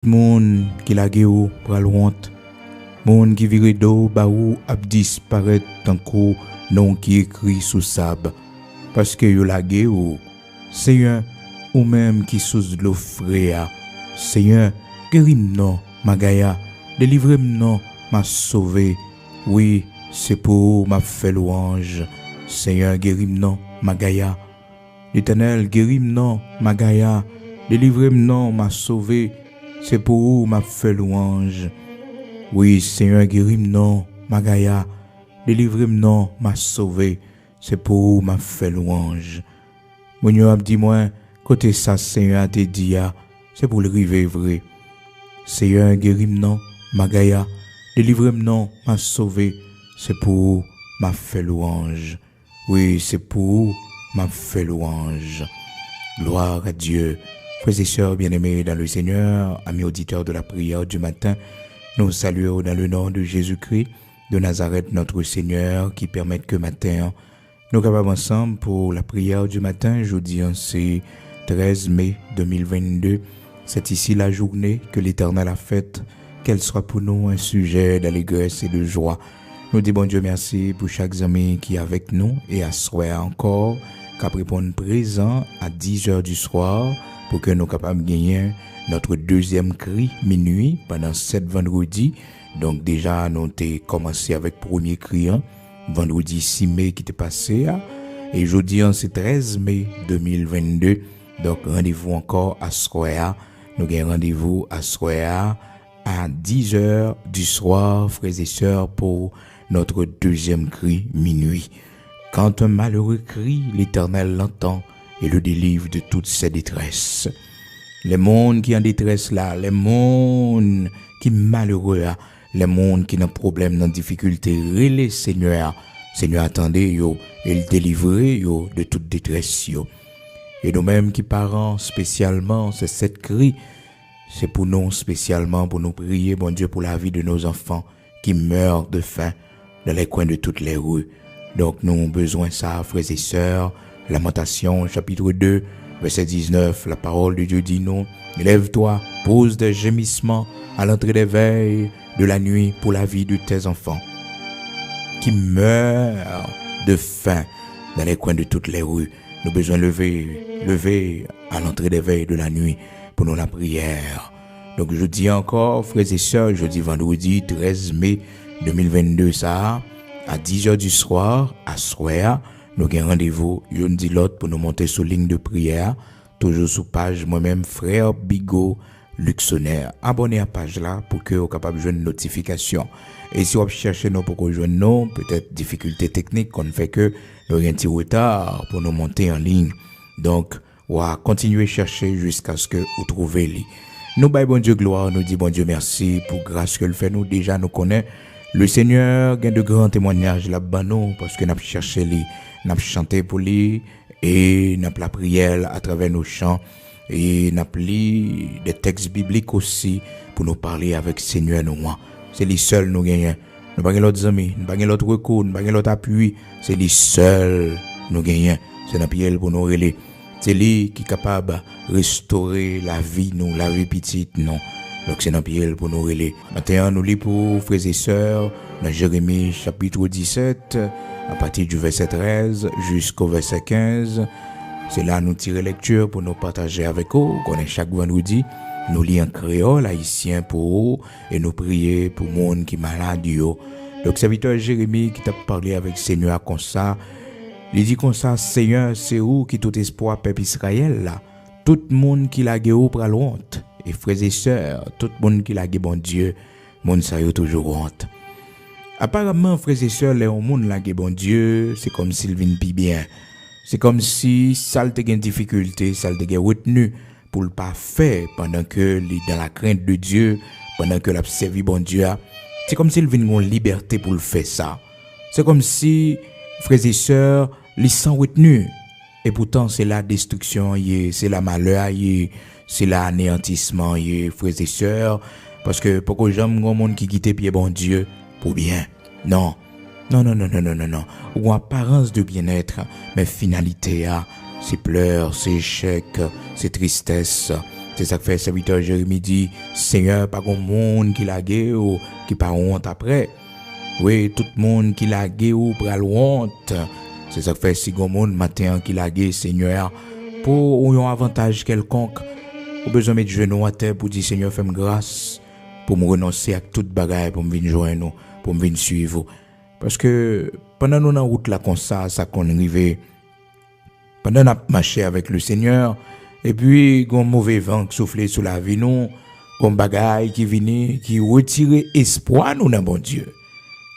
Moun qui la ou pral honte, moun qui vire d'eau ba ou ap disparaître tant que non qui écrit sous sable parce que yo la ou Seigneur ou même qui sous l'eau fréa Seigneur guéris-moi non magaya délivre-moi non m'a sauvé oui c'est pour m'a fait louange Seigneur guéris-moi non magaya l'Éternel guéris-moi non magaya délivre-moi non m'a sauvé c'est pour où m'a fait louange. Oui, Seigneur, guéris-moi non, Magaya. Délivre-moi non, m'a sauvé. C'est pour où m'a fait louange. Mon Dieu a dit moi, côté ça, Seigneur, te dit, c'est pour le river vrai. Seigneur, guéris-moi non, Magaya. Délivre-moi non, m'a sauvé. C'est pour où m'a fait louange. Oui, c'est pour où m'a fait louange. Gloire à Dieu. Frères et sœurs bien-aimés dans le Seigneur, amis auditeurs de la prière du matin, nous saluons dans le nom de Jésus-Christ de Nazareth, notre Seigneur, qui permet que matin, nous capables ensemble pour la prière du matin. Jeudi, c'est 13 mai 2022. C'est ici la journée que l'Éternel a faite, qu'elle soit pour nous un sujet d'allégresse et de joie. Nous disons bon Dieu merci pour chaque ami qui est avec nous et à soir encore, qu'à répondre présent à 10 heures du soir, pour que nous capables de gagner notre deuxième cri minuit pendant 7 vendredis. Donc déjà, nous avons commencé avec le premier cri, vendredi 6 mai qui était passé. Et jeudi, c'est 13 mai 2022. Donc rendez-vous encore à soir. Nous avons rendez-vous à soir à 10 heures du soir, frères et sœurs, pour notre deuxième cri minuit. Quand un malheureux crie, l'Éternel l'entend et le délivre de toutes ses détresses. Les mondes qui en détresse là, les mondes qui malheureux, les mondes qui ont problème, dans difficulté, relais Seigneur. Seigneur attendez yo, et le délivrer yo de toute détresse yo. Et nous-mêmes qui parents spécialement, c'est cette cri, c'est pour nous spécialement, pour nous prier, bon Dieu, pour la vie de nos enfants qui meurent de faim dans les coins de toutes les rues. Donc nous avons besoin de ça, frères et sœurs. Lamentation, chapitre 2, verset 19, la parole de Dieu dit non. Lève-toi, pose des gémissements à l'entrée des veilles de la nuit pour la vie de tes enfants qui meurent de faim dans les coins de toutes les rues. Nous avons besoin de lever à l'entrée des veilles de la nuit pour nous la prière. Donc je dis encore, frères et sœurs, jeudi vendredi 13 mai 2022, ça, à 10 heures du soir, à soir, nous avons rendez-vous, je dis l'autre pour nous monter sur ligne de prière, toujours sous page moi-même, frère Bigot Luxonnaire. Abonnez à la page là pour que vous soyez capable de jouer une notification. Et si vous cherchez nous pour rejoindre nous, peut-être difficulté technique qu'on fait que nous avons un petit retard pour nous monter en ligne. Donc, on va continuer à chercher jusqu'à ce que vous trouvez les. Nous baillons bon Dieu gloire, nous disons bon Dieu merci pour grâce que le fait nous déjà nous connaît. Le Seigneur gagne de grands témoignages là-bas nous parce que nous avons cherché les. Nous avons chanté pour lui et nous avons la prière à travers nos chants et nous avons lu des textes bibliques aussi pour nous parler avec Seigneur nous. C'est les seuls nous gagnons. Nous n'avons pas d'autres amis, nous n'avons pas d'autres recours, nous n'avons pas d'autres appui. C'est les seuls nous gagnons. C'est notre prière pour nous relayer. C'est lui qui est capable de restaurer la vie nous, la vie petite non. Donc c'est notre prière pour nous relayer. Maintenant nous lisons pour frères et sœurs dans Jérémie chapitre 17. À partir du verset 13 jusqu'au verset 15, c'est là nous tirer lecture pour nous partager avec vous. Qu'on est chaque vendredi, nous lisons en créole haïtien pour vous et nous prier pour le monde qui est malade. Donc, serviteur Jérémie qui t'a parlé avec Seigneur comme ça, il dit comme ça, Seigneur, c'est où qui tout espoir peuple Israël là. Tout le monde qui l'a gué pour la honte. Et frères et sœurs, tout le monde qui l'a gué bon Dieu, monde ça y toujours honte. Apparemment, frères et sœurs, les monde là qui bon Dieu, c'est comme s'il vient pi bien. C'est comme si ça te gagne difficulté, ça te gagne retenu pour le pas faire pendant que dans la crainte de Dieu, pendant que l'a servi bon Dieu. C'est comme s'il vient une liberté pour le faire ça. C'est comme si frères et sœurs, ils sont retenus et pourtant c'est la destruction, c'est la malheur, c'est l'anéantissement, frères et sœurs, parce que pourquoi j'aime un monde qui quitte pied bon Dieu pour bien. Non. Ou apparence de bien-être, mais finalité, c'est pleurs, c'est échecs, c'est tristesse, C'est ça que fait le serviteur Jérémie dit, Seigneur, pas grand monde qui l'a gué ou qui pas honte après. Oui, tout le monde qui l'a gué ou pral honte. C'est ça que fait si grand monde matin qui l'a gué, Seigneur, pour un avantage quelconque. Ou besoin de mettre genoux à terre pour dire, Seigneur, fais-moi grâce, pour me renoncer à toute bagaille, pour me venir joindre, pour me venir suivre. Parce que pendant nous dans route là comme ça qu'on arrive, pendant qu'on marché avec le Seigneur, et puis un mauvais vent qui souffle sur la vie nous, un bagaille qui vient, qui retire espoir nous dans bon Dieu,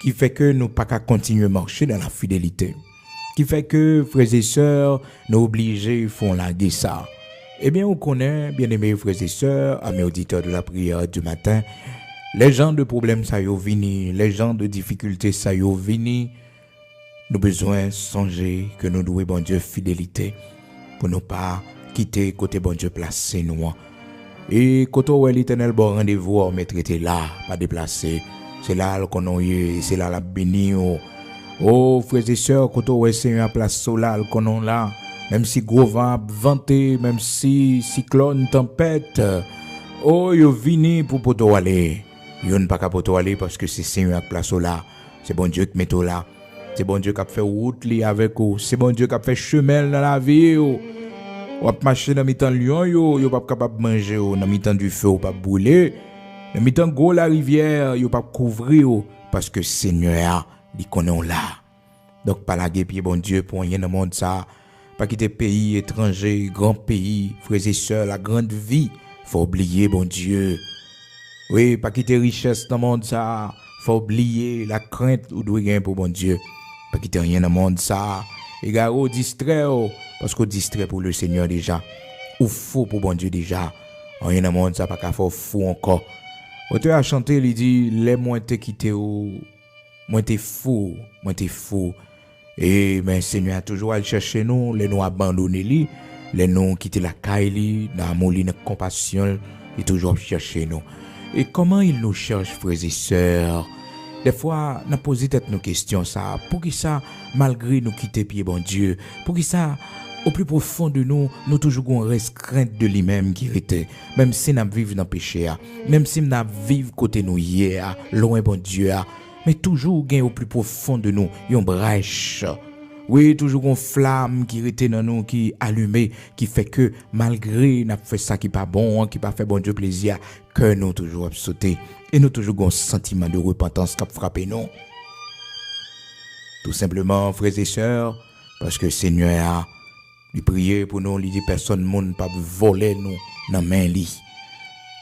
qui fait que nous pas qu'à continuer à marcher dans la fidélité, qui fait que frères et sœurs nous obligés font la guerre ça. Eh bien, on connaît, bien aimés frères et sœurs, amis auditeurs de la prière du matin, les gens de problèmes ça y est vini, les gens de difficultés ça y est vini, nous besoin songer que nous devons bon Dieu fidélité pour ne pas quitter côté bon Dieu placé nous. Et côté où l'Éternel bon rendez-vous, on met traité là, pas déplacé. C'est là qu'on est, c'est là la béni. Oh frères et sœurs, côté où Seigneur place solal qu'on est là, même si gros vent venté, même si cyclone tempête, oh yo vini pour poto aller. Yo ne pas qu'à poto aller parce que c'est Seigneur qui place là. C'est bon Dieu qui met là. C'est bon Dieu qui a fait route li avec vous. C'est bon Dieu qui a fait chemin dans la vie. Ou a marché dans mi-temps lion yo pas capable manger dans mi-temps du feu ou pas brûler. Dans mi-temps gros la rivière yo pas couvrir parce que Seigneur il connaît là. Donc pas la pied bon Dieu pour rien dans le monde ça. Pas quitter pays étranger, grand pays, frères et sœurs, la grande vie, faut oublier bon Dieu. Oui, pas quitter richesse dans le monde ça, faut oublier la crainte ou doit gagner pour bon Dieu. Pas quitter rien dans le monde ça. Et garo distrait parce qu'on distrait pour le Seigneur déjà. Ou faux pour bon Dieu déjà. Rien dans le monde ça pas qu'à faire fou encore. Auteur a chanté, il dit les moins te quitté ou moi t'es fou. Et mais Seigneur a toujours à chercher nous, les nous abandonner li, les nous quitter la caille li, dans amour li, dans compassion, il toujours chercher nous. Et comment il nous cherche frères et sœurs? Des fois, on a posé peut-être nos questions ça. Pour qui ça, malgré nous quitter pied bon Dieu, pour qui ça, au plus profond de nous, nous toujours on reste crainte de lui-même qui était. Même si nous vivons dans le péché, même si nous vivons côté nous hier, loin bon Dieu, mais toujours gain au plus profond de nous, une brèche. Oui, toujours une flamme qui était dans nous, qui allumée, qui fait que malgré n'a fait ça qui pas bon, qui pas fait bon Dieu plaisir, que nous toujours sauté et nous toujours un sentiment de repentance qui a frappé nous. Tout simplement, frères et sœurs, parce que Seigneur lui prier pour nous, lui dit personne monde pas voler nous dans main li.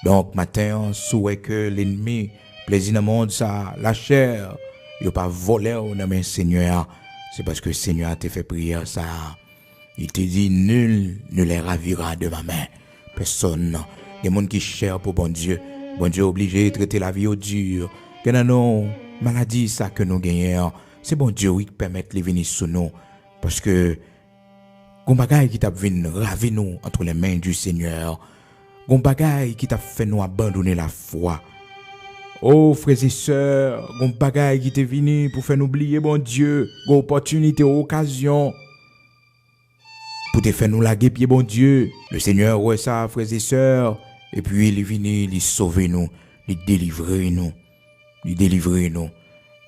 Donc matin, on souhaite que l'ennemi plaisir dans le monde ça, la chair, il pas voler dans main Seigneur. C'est parce que le Seigneur t'a fait prière ça. Il te dit nul ne les ravira de ma main. Personne. Des gens qui cherchent pour bon Dieu. Bon Dieu obligé de traiter la vie au dur. Que dans nos maladies ça que nous gagnons, c'est bon Dieu qui permet de venir sur nous. Parce que gon bagay qui t'a vinn ravi nous entre les mains du Seigneur. Gon bagay qui t'a fait nous abandonner la foi. Oh frères et sœurs, gon bagay qui t'est venu pour faire nous oublier bon Dieu, gon opportunité, occasion pour te faire nous laguer pied bon Dieu. Le Seigneur ouais ça frères et sœurs, et puis il est venu, il sauver nous, il délivrer nous,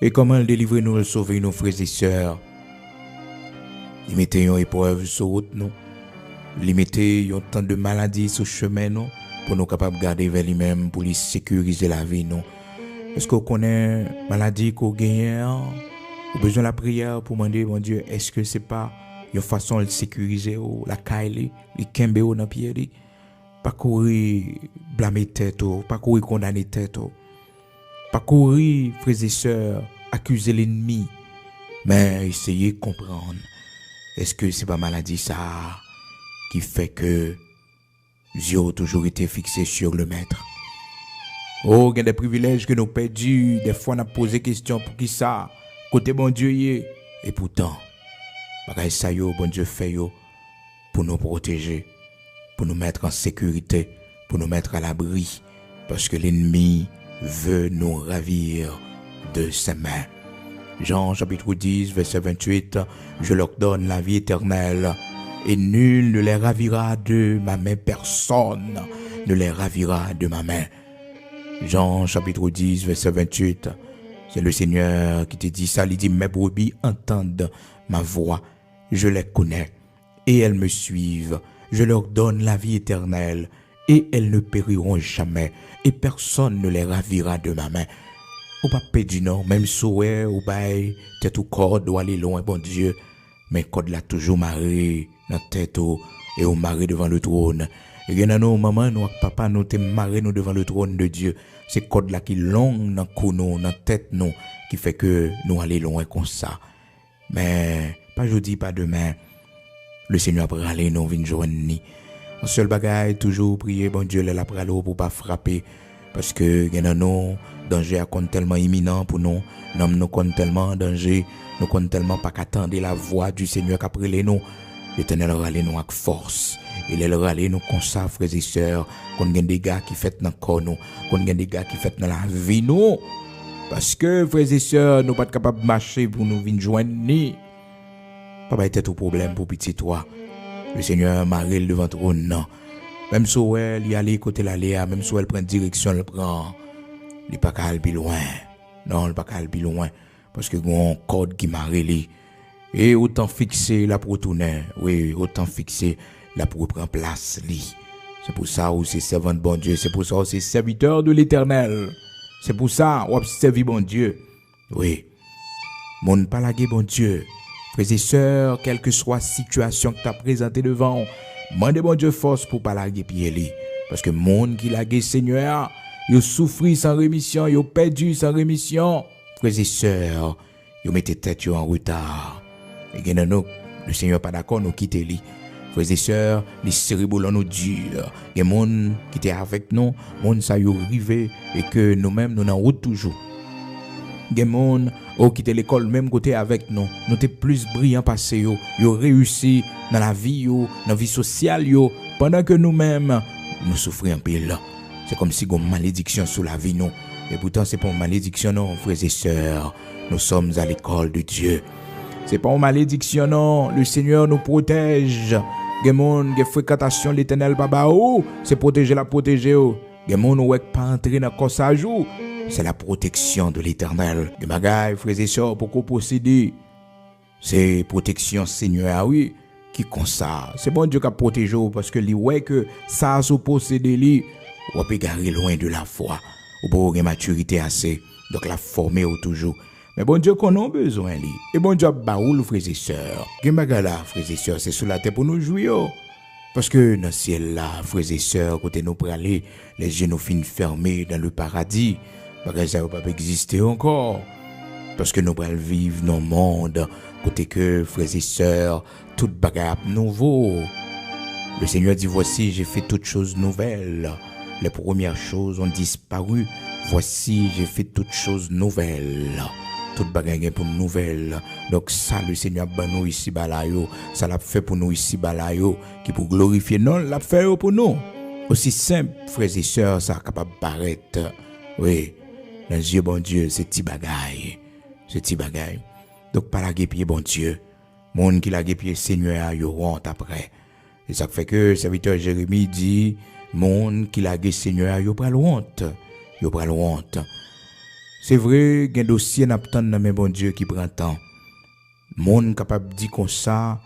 Et comment il délivrer nous, il sauver nous frères et sœurs? Il mettait une épreuve sur route nous, il mettait un temps de maladie sur chemin nous pour nous capables de garder vers lui-même pour lui sécuriser la vie nous. Est-ce qu'on connaît maladie qu'on gagne? Ou besoin de la prière pour demander, mon Dieu, est-ce que c'est pas une façon de sécuriser la caille, les kembe dans le pied, pas courir blâmer tête, pas courir condamner tête, pas courir, frères et sœurs, accuser l'ennemi, mais essayer de comprendre. Est-ce que c'est pas maladie ça qui fait que Dieu a toujours été fixé sur le maître? Oh, il y a des privilèges que nous perdus. Des fois, on a posé question pour qui ça? Côté bon Dieu y est. Et pourtant, bagay ça yo, bon Dieu fait yo pour nous protéger, pour nous mettre en sécurité, pour nous mettre à l'abri. Parce que l'ennemi veut nous ravir de ses mains. Jean chapitre 10, verset 28. Je leur donne la vie éternelle et nul ne les ravira de ma main, personne. ne les ravira de ma main. Jean chapitre 10, verset 28. C'est le Seigneur qui te dit ça. Il dit, mes brebis entendent ma voix. Je les connais et elles me suivent. Je leur donne la vie éternelle et elles ne périront jamais. Et personne ne les ravira de ma main. Ou pas perdu non, même souhait ou bail, tête ou corde ou aller loin, bon Dieu. Mais corde l'a toujours marré dans tête et au marré devant le trône. Et bien nous, maman, nous, papa, nous te marré nous devant le trône de Dieu. C'est code là qui long dans cou nous, dans tête nous, qui fait que nous allons loin comme ça. Mais pas jeudi, pas demain. Le Seigneur pour aller nous venir joindre. En seul bagaille, toujours prier, bon Dieu, là pour aller pour pas frapper. Parce que nous, danger à compte tellement imminent pour nous. Nous compte tellement danger. Nous compte tellement pas qu'attendre la voix du Seigneur qu'après les nous. L'Éternel râler nous avec force. Il est râler nous comme ça, frères et sœurs. Qu'on a des gars qui fait dans le corps nous. Qu'on a des gars qui fait dans la vie nous. Parce que, frères et sœurs, nous pas capables de marcher pour nous venir joindre ni. Pas être tout problème pour petit toi. Le Seigneur marre devant trône, non. Même si elle y allait côté l'aléa, même si elle prend direction, elle prend. Il n'est pas qu'à aller loin. Non, il n'est pas qu'à aller loin. Parce que un code qui marre lui. Et autant fixer la pour tourner. Oui, autant fixer la pour prendre place lui. C'est pour ça où c'est servant de bon Dieu. C'est pour ça où c'est serviteur de l'Éternel. C'est pour ça où servi bon Dieu. Oui. Mon pas laguer bon Dieu. Frères et sœurs, quelle que soit la situation que tu as présentée devant, demandez bon Dieu force pour pas laguer pied. Parce que monde qui lague Seigneur, il souffrit sans rémission, il perdu sans rémission. Frères et sœurs, il mettez tête en retard. Et bien nous, le Seigneur pas d'accord, nous quitter lui. Frères et sœurs, les cérébraux nous durs. Il y a des gens qui étaient avec nous, monde ça y arrivé et que nous-mêmes nous en route toujours. Il y a des gens qui étaient l'école même côté avec nous. Nous étions plus brillants passés, yo réussi dans la vie, dans la vie sociale, pendant que nous-mêmes nous souffrions un peu là. C'est comme si une malédiction sur la vie nous. Et pourtant c'est pas une malédiction non, frères et sœurs. Nous sommes à l'école de Dieu. C'est pas une malédiction non, le Seigneur nous protège. Il y a des gens qui fréquentation l'Éternel Baba, c'est protéger la protéger. Il y a des gens qui pas entrer dans le ça joue. C'est la protection de l'Éternel. Des bagailles, frères et sœurs, pour qu'on posséder. C'est protection Seigneur, oui, qui comme ça. C'est bon Dieu qui a protégé parce que lui ouais que ça se posséder lui, on peut garer loin de la foi. Ou pour avoir une maturité assez. Donc la former toujours. Mais bon Dieu qu'on a besoin lui. Et bon Dieu baoul frères et sœurs. Gemagala frères et sœurs, c'est sous la terre pour nous jouer. Parce que dans le ciel là, frères et sœurs, côté nous pour aller, les yeux nous finissent fermés dans le paradis. Parce ça ne va pas exister encore. Parce que nous allons vivre dans le monde, côté que, frères et sœurs, tout bagarre nouveau. Le Seigneur dit, voici, j'ai fait toutes choses nouvelles. Les premières choses ont disparu. Voici, j'ai fait toutes choses nouvelles. Toute bagarre pour nous nouvelles. Donc ça, le Seigneur ban nous ici balayo, ça l'a fait pour nous ici balayo, qui pour glorifier non, l'a fait pour nous. Aussi simple, frères et sœurs, ça capable de paraître. Oui, dans les yeux bon Dieu, c'est petit bagaille. C'est petit bagaille. Donc pas la pied bon Dieu. Monde qui la pied Seigneur, yo honte après. Et ça fait que le serviteur Jérémie dit, monde qui la Seigneur, yo pral honte. Yo pral honte. C'est vrai, il y a un dossier n'attend dans mes bon Dieu qui prend temps. Monde capable de dire comme ça.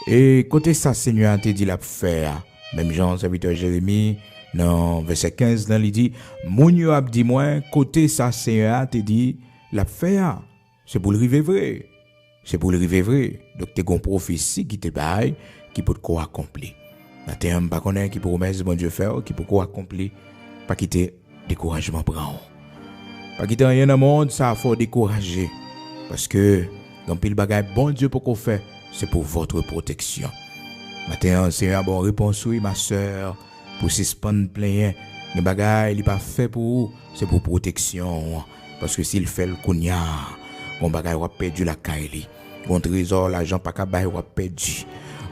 Et côté ça, Seigneur te dit la faire. Même Jean, serviteur Jérémie, dans verset 15, là, il dit, mon yo a dit moi, côté ça, Seigneur te dit la faire. C'est pour le river vrai. C'est pour le river vrai. Donc, tu as une prophétie qui te baille, qui peut quoi accomplir. Maintenant, pas connaître qui promesse bon Dieu faire, qui peut quoi accomplir. Pas quitter découragement prend. Pas quitter rien dans le monde, ça faut décourager. Parce que, quand pile bagaille, bon Dieu pour qu'on fait, c'est pour votre protection. Maintenant, c'est une bonne réponse, oui, ma soeur, pour suspendre plein. Le bagaille, il n'est pas fait pour vous, c'est pour protection. Parce que s'il fait le kounya, mon bagaille va perdre la caille. Mon trésor, l'argent, pas qu'à bailler, va perdre.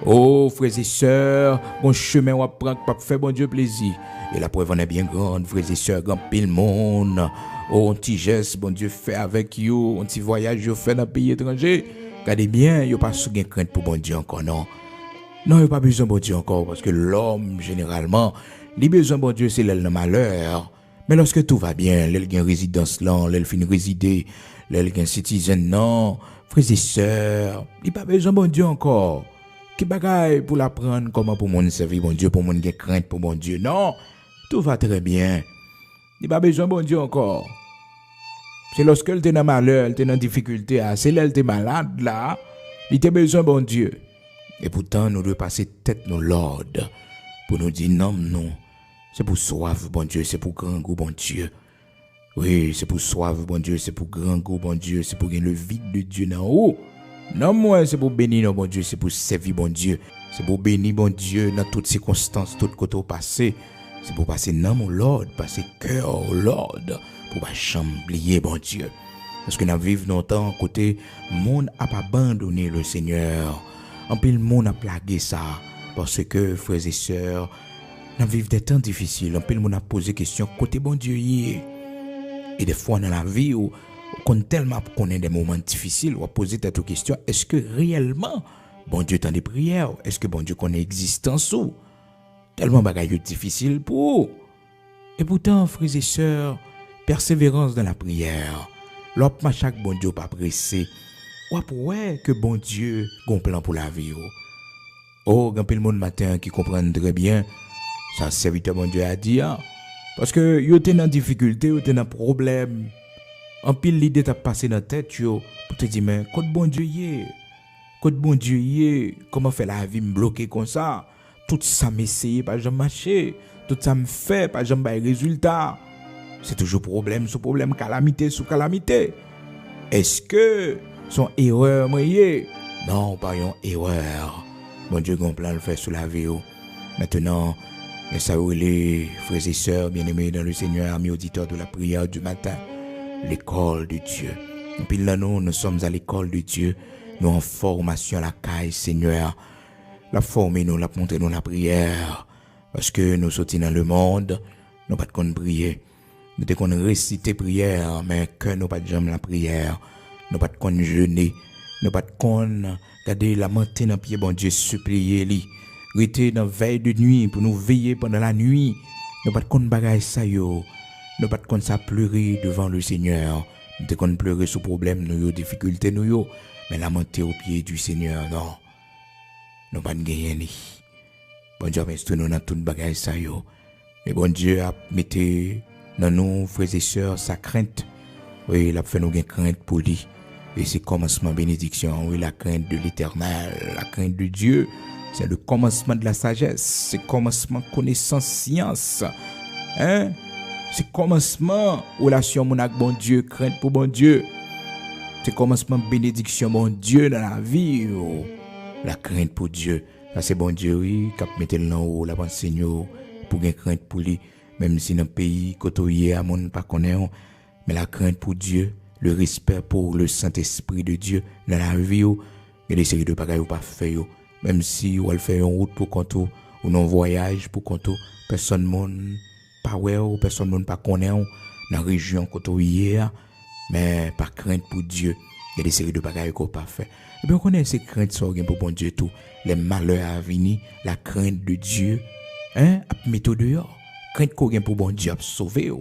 Oh, frères et sœurs, mon chemin va prendre, pas faire bon Dieu plaisir. Et la preuve en est bien grande, frères et sœurs, grand pile monde. Oh, un petit geste, bon Dieu fait avec vous, un petit voyage, vous fait dans le pays étranger. Regardez bien, vous pas sous crainte pour bon Dieu encore, non. Non, il n'y a pas besoin de bon Dieu encore, parce que l'homme, généralement, Les besoins, bon Dieu, c'est l'elle le malheur. Mais lorsque tout va bien, l'elle gagne résidence là, l'elle finit résider, l'elle gagne citizen non, frères et sœurs, il pas besoin, bon Dieu, encore. Qui bagaille pour l'apprendre, comment pour mon servir, bon Dieu, pour mon gagne crainte pour mon Dieu. Non, tout va très bien. Il pas besoin, bon Dieu, encore. C'est lorsque elle est dans malheur, elle est dans difficulté, c'est là elle est malade là, il a besoin bon Dieu. Et pourtant nous devons passer tête dans l'ordre pour nous dire non, non. C'est pour soif bon Dieu, c'est pour grand goût bon Dieu. Oui, c'est pour soif bon Dieu, c'est pour grand goût bon Dieu, c'est pour gagner le vide de Dieu dans haut. Non moi c'est pour bénir non bon Dieu, c'est pour servir bon Dieu, c'est pour bénir bon Dieu dans toutes circonstances, toutes côtés au passé. C'est pour passer non mon Lord, passer cœur au Lord. Pour pas jamais oublier bon Dieu. Parce que nous vivons longtemps côté monde a pas abandonné le Seigneur. En plus le monde a plagué ça parce que frères et sœurs, nous vivons des temps difficiles. En plus le monde a posé question côté bon Dieu y. Et des fois dans la vie où on tellement connaît des moments difficiles, on poser cette question, est-ce que réellement bon Dieu tend des prières? Est-ce que bon Dieu connaît existence ou tellement bagaille difficile pour. Et pourtant frères et sœurs, persévérance dans la prière. L'op chaque bon Dieu pas pressé. Ou ouais que bon Dieu a un plan pour la vie. Oh, grand pile monde matin qui comprennent très bien ça serviteur bon Dieu a dit parce que yo t'es dans difficulté, yo t'es dans problème. En pile l'idée t'a passé dans tête yo pour te dire mais côté bon Dieu y. Côté bon Dieu y, comment faire la vie me bloquer comme ça? Tout ça m'essayer pas jamais marcher. Tout ça me fait pas jamais résultat. C'est toujours problème sur problème, calamité sur calamité. Est-ce que son erreur moyen? Non, pas une erreur. Bon Dieu, on plan le faire sur la vie. Maintenant, mais ça les frères et sœurs bien-aimés dans le Seigneur, amis auditeurs de la prière du matin, l'école de Dieu. Et puis là, nous sommes à l'école de Dieu. Nous en formation à la caille, Seigneur. La former, nous la montrer dans la prière. Parce que nous sortis dans le monde, nous pas de qu'on prier. Nous te qu'on réciter prière, mais que nous pas de jamais la prière. Nous pas de qu'on jeûner. Nous pas de qu'on garder la matin dans pied, bon Dieu, supplier lui. Rester dans veille de nuit pour nous veiller pendant la nuit. Nous pas de qu'on bagaille ça yo. Nous pas de qu'on ça pleurer devant le Seigneur. Nous te qu'on pleurer sous problème, nous yo, difficulté nous yo. Mais la monter au pied du Seigneur, non. Nous pas de gagner ni. Bon Dieu, mais nous dans toute bagaille ça yo. Et bon Dieu a mis dans nous, frères et sœurs, sa crainte. Oui, il a fait nous une crainte pour lui. Et c'est commencement bénédiction. Oui, la crainte de l'Éternel, la crainte de Dieu. C'est le commencement de la sagesse. C'est commencement connaissance, science. Hein? C'est commencement relation mon avec bon Dieu, crainte pour bon Dieu. C'est commencement bénédiction bon Dieu dans la vie. Oh. La crainte pour Dieu. Ça c'est bon Dieu, oui, qui a mis le haut, la pensée pour une crainte pour lui. Même si dans le pays, côté à mon pas connaît, mais la crainte pour Dieu, le respect pour le Saint-Esprit de Dieu dans la vie, il y a des séries de bagages pas fait. Même si on fait une route pour compter, ou non voyage pour compter, personne monde pas ouais ou personne monde pas connaît dans la région côté mais par crainte pour Dieu, il y a des séries de bagages qu'on pas fait. Et bien on connaît ces craintes sont pour bon Dieu tout, les malheurs à venir, la crainte de Dieu, hein, à mettre dehors. Crainte qu'on gagne pour bon Dieu à sauver.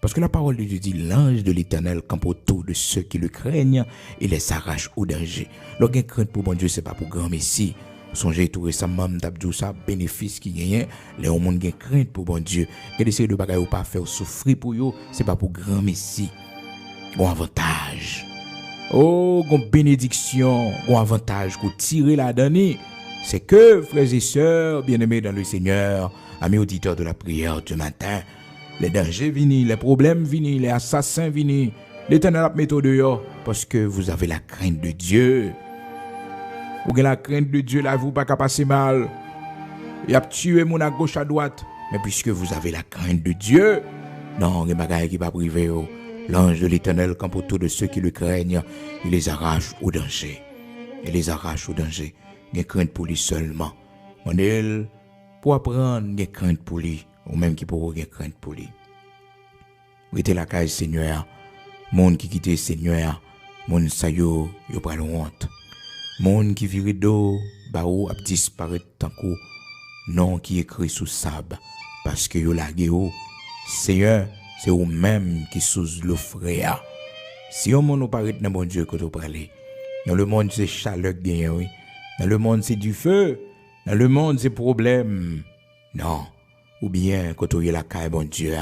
Parce que la parole de Dieu dit l'ange de l'Éternel campe autour de ceux qui le craignent et les arrache au danger. Lorsqu'on crainte pour bon Dieu, c'est pas pour grand messie. Songez tout récemment, d'abdou ça bénéfice qui gagne, les hommes qui crainte pour bon Dieu. Que des séries de bagages ou pas faire souffrir pour eux, c'est pas pour grand messie. Bon avantage. Oh, bon bénédiction, bon avantage qu'on tire la donner. C'est que frères et sœurs, bien-aimés dans le Seigneur, amis auditeurs de la prière du matin, les dangers viennent, les problèmes viennent, les assassins viennent, l'Éternel a mis au dehors parce que vous avez la crainte de Dieu. Vous avez la crainte de Dieu, là, vous pas qu'à passer mal. Il a tué mon à gauche à droite, mais puisque vous avez la crainte de Dieu, non, les bagailles qui va priver. L'ange de l'Éternel campe autour de ceux qui le craignent, il les arrache au danger. Il les arrache au danger. Il y a crainte pour lui seulement. On est pour apprendre, il y a crainte pour lui, ou même qui pour avoir crainte pour lui. Restez la case Seigneur, monde qui quitte Seigneur, monde sa yo pas honte. Monde qui vire d'eau, ba ou a disparaître tant que non qui écrit sous sable, parce que yo lage ou. Seigneur, c'est ou même qui sous l'offre. Si on monde paraît dans bon Dieu que tu parler. Dans le monde c'est chaleur gagne oui. Dans le monde c'est du feu. Dans le monde c'est problème. Non. Ou bien quand tu es la caille bon Dieu.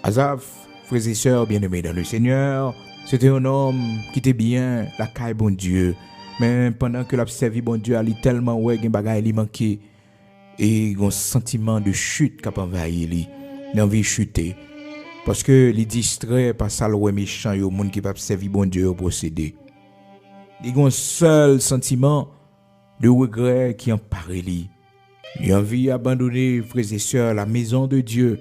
Azaf, frères et sœurs bien-aimés dans le Seigneur, c'était un homme qui était bien la caille bon Dieu. Mais pendant que l'a servi bon Dieu, il tellement ouais gen bagay li manqué et un sentiment de chute qui a envahi lui. L'envie chuter parce que les distrait par ça le méchant yo monde qui va servir bon Dieu au procéder. Il a un seul sentiment de regret qui empare lui. Il a envie d'abandonner frères et sœurs la maison de Dieu.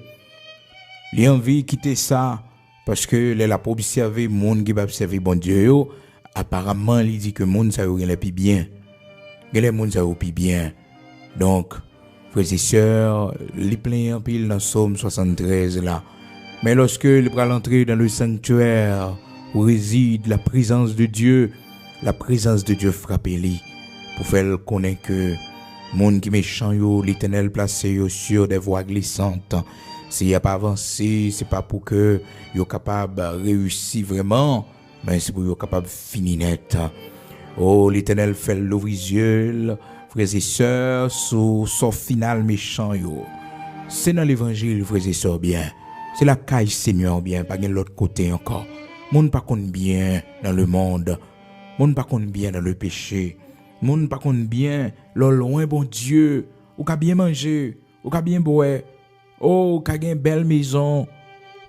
Il a envie de quitter ça parce que les la observer monde qui va servir bon Dieu yo, apparemment il dit que monde ça rien plus bien. Les monde ça plus bien. Donc frères et sœurs, les plein en pile dans Psaume 73 là. Mais lorsque il va entrer dans le sanctuaire où réside la présence de Dieu frappe lui pour faire connaître que monde qui méchant yo l'Éternel placé yo sur des voies glissantes. S'il y a pas avancé, c'est pas pour que yo capable réussir vraiment, mais c'est pour yo capable finir net. Oh, l'Éternel fait l'ouvrir yeux, frères et sœurs, sous son final méchant yo. C'est dans l'évangile, frères et sœurs, bien. C'est la caille Seigneur, bien, pas de l'autre côté encore. Monde pas compte bien dans le monde. Monde pas compte bien dans le péché. Monde pas compte bien, lo loin bon Dieu. Ou ka bien manger, ou ka bien boire. Oh, ka gen belle maison.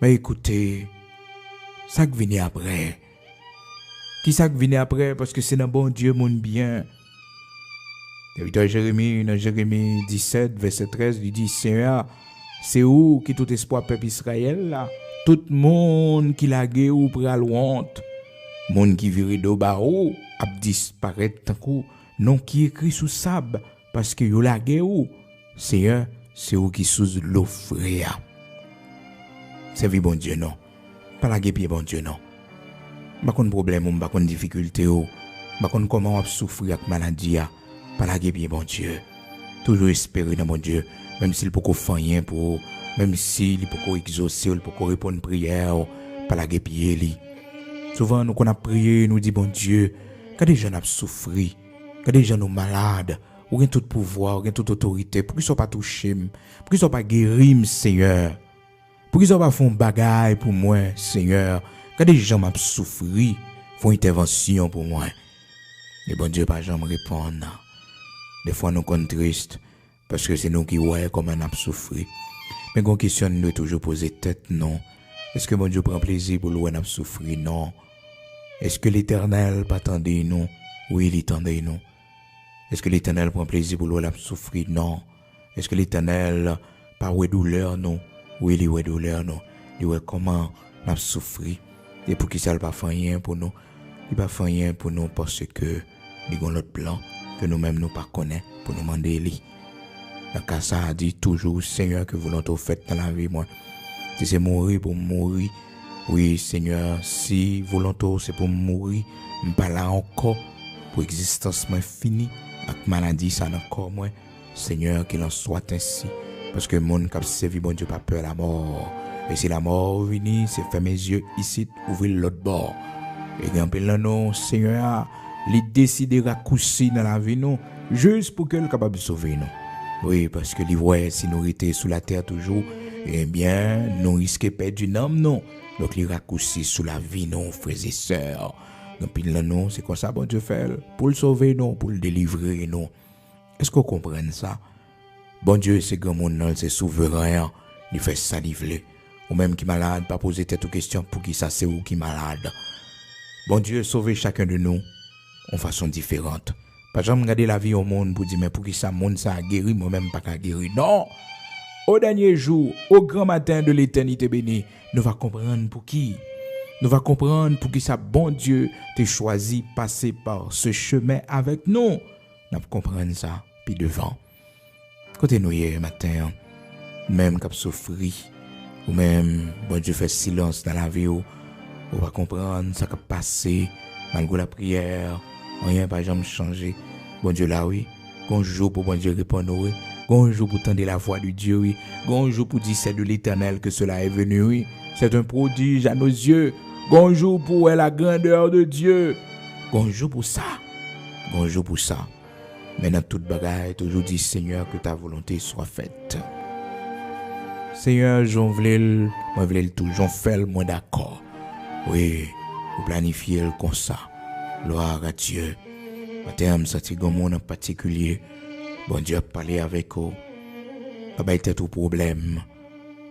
Mais écoutez, ça qui vient après. Qui ça qui vient après? Parce que c'est dans bon Dieu, mon bien. Dans Jérémie 17, verset 13, il dit, Seigneur, c'est où qui tout espoir peuple Israël là? Tout monde qui l'a gué ou pral honte. Monde qui vire do barou, a disparaître tant coup, non qui écrit sous sable, parce que yo l'a gué ou. Seigneur, c'est où qui sous l'offre. C'est bon Dieu, non. Pas la gué pied bon Dieu, non. Pas de problème, pas de difficulté, pas de comment on souffrir avec maladie. Pas la gué pied bon Dieu. Toujours espérer dans mon Dieu, même s'il peut pas faire rien pour, même s'il peut pas exaucer, il peut pas répondre prière, pas la gué pied li. Souvent nous qu'on a prié, nous dit bon Dieu, quand des gens ont souffert, quand des gens sont malades, ou ont tout pouvoir, ou ont toute autorité, pour qu'ils soient pas touchés, pour qu'ils soient pas guéris, Seigneur. Pour qu'ils soient pas font bagaille pour moi, Seigneur. Quand des gens ont souffert, font intervention pour moi. Et bon Dieu pas jamais répondre. Des fois nous sommes tristes parce que c'est nous qui voyons comment on a souffert. Mais quand question nous doit toujours poser tête non. Est-ce que mon Dieu prend plaisir pour nous a souffrir? Non. Est-ce que l'Éternel pas attendait nous? Oui, il attendait nous. Est-ce que l'Éternel prend plaisir pour nous a souffrir? Non. Est-ce que l'Éternel pas ouais douleur non? Oui, il ouais douleur non. Il ouais comment on a souffert. Et pour qui ça pas fait rien pour nous? Il pas fait rien pour nous parce que il y a l'autre plan que nous-mêmes nous pas connaît pour nous demander lui. Dans cas ça a dit toujours Seigneur que volonté faite dans la vie moi. Si c'est mourir pour mourir, oui Seigneur, si volonté c'est pour mourir, m'pas là encore pour existence moi fini avec maladie ça encore moi. Seigneur qu'il en soit ainsi parce que monde qui servi bon Dieu pas peur la mort. Et si la mort vient, c'est fermer mes yeux ici, ouvrir l'autre bord. Et quand nous, Seigneur, il décide de raccourcir dans la vie, nous, juste pour qu'elle soit capable de sauver nous. Oui, parce que l'Ivoire, si nous étions sous la terre toujours, eh bien, nous risquons de perdre une âme, non. Donc, il raccourcit sous la vie, non, frères et sœurs. Donc, nous, c'est comme ça, bon Dieu fait, pour le sauver, non, pour le délivrer, non. Est-ce qu'on comprend ça? Bon Dieu, c'est grand monde, c'est souverain, il fait ça, il veut. Ou même qui malade, pas poser tête aux questions pour qui ça c'est ou qui malade. Bon Dieu, sauver chacun de nous en façon différente. Pas jamais regarder la vie au monde pour dire mais pour qui ça monde ça a guéri, moi-même pas qu'à guérir. Non! Au dernier jour, au grand matin de l'éternité bénie, nous va comprendre pour qui. Nous va comprendre pour qui ça bon Dieu t'a choisi passer par ce chemin avec nous. Nous va comprendre ça puis devant. Côté nous hier matin, même cap souffrir ou même bon Dieu fait silence dans la vie on va comprendre ça qui passé malgré la prière rien pas jamais changer bon Dieu là oui qu'on joue pour bon Dieu répondre oui Gon jour pour tendre la voix de Dieu, oui. Gon jour pour dire c'est de l'Éternel que cela est venu, oui. C'est un prodige à nos yeux. Gon jour pour la grandeur de Dieu. Gon jour pour ça. Gon jour pour ça. Mais dans toute bagaille, toujours dit Seigneur que ta volonté soit faite. Seigneur, j'en voulais tout, j'en fais le moins d'accord. Oui, vous planifiez comme ça. Gloire à Dieu. Matin, je me sens comme monde en particulier. Bon Dieu a parlé avec vous. Pas être tout problème.